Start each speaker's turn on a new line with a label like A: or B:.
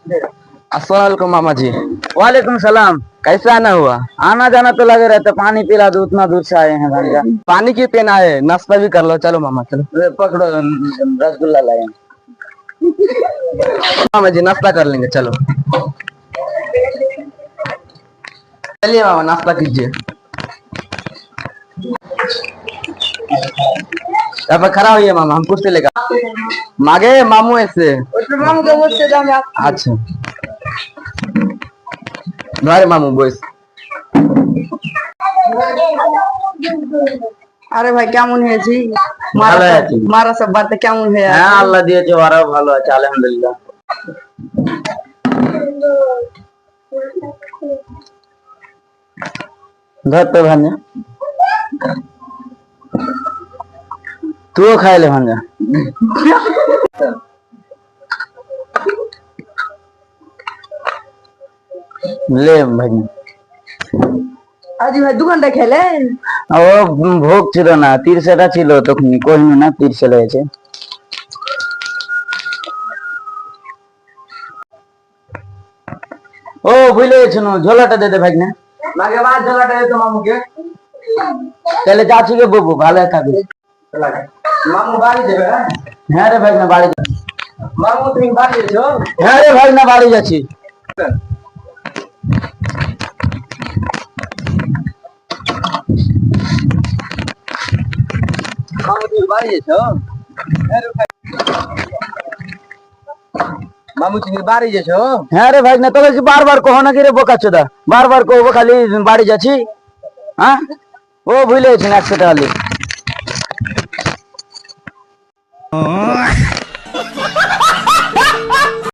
A: अस्सलाम वालेकुम मामा जी।
B: वालेकुम सलाम।
A: कैसे आना हुआ?
B: आना जाना तो लगे रहता, पानी पिला दो, उतना दूर से आए हैं भांजा।
A: पानी क्यों पीना है, नाश्ता भी कर लो। चलो मामा चलो।
B: पकड़ो, रसगुल्ला लाए।
A: मामा जी नाश्ता कर लेंगे, चलो चलिए मामा नाश्ता कीजिए। यहाँ पर खड़ा हुई है मामा, हम कुर्सी लेकर मांगे मामू ऐसे।
B: मामू के बोल से जाओ।
A: अच्छा भाई मामू বস।
B: আরে ভাই কেমন হয়েছি?
A: ভালো আছি।
B: মারা সব বাড়িতে কেমন হয়ে আছে?
A: হ্যাঁ আল্লাহ দিয়েছে, ওরাও ভালো আছে আলহামদুলিল্লাহ।
B: ধর তো ভাঞ্জা, তুইও খাইলে ভাঞ্জা। ले भाई আজি ভাই দোকানটা খেলেন? ও ভোগ ছিল না, তিরছেটা ছিল তখন কইন না, তিরছে লেগেছে। ও ভুলে গেছো, ঝোলাটা দে দে ভাই না।
A: মাগে বাদ ঝোলাটা দে তো মামুকে।
B: তাহলে চাচিকে বলবো, ভালো খাবে।
A: মামু বাড়ি দেবে?
B: হ্যাঁ রে ভাই না, বাড়ি যাচ্ছি।
A: মামু তুমি বাড়ি এসো।
B: হ্যাঁ রে ভাই না, বাড়ি যাচ্ছি।
A: মামু তুমি বাড়ি এসো। মামু তুমি বাড়ি এসো।
B: হ্যাঁ রে ভাই না, তোকে কি বারবার কहो না কি রে বোকা চোদা, বারবার কহবো খালি বাড়ি যাচ্ছি। হ্যাঁ ও ভুলে গেছেন 100 টাকা।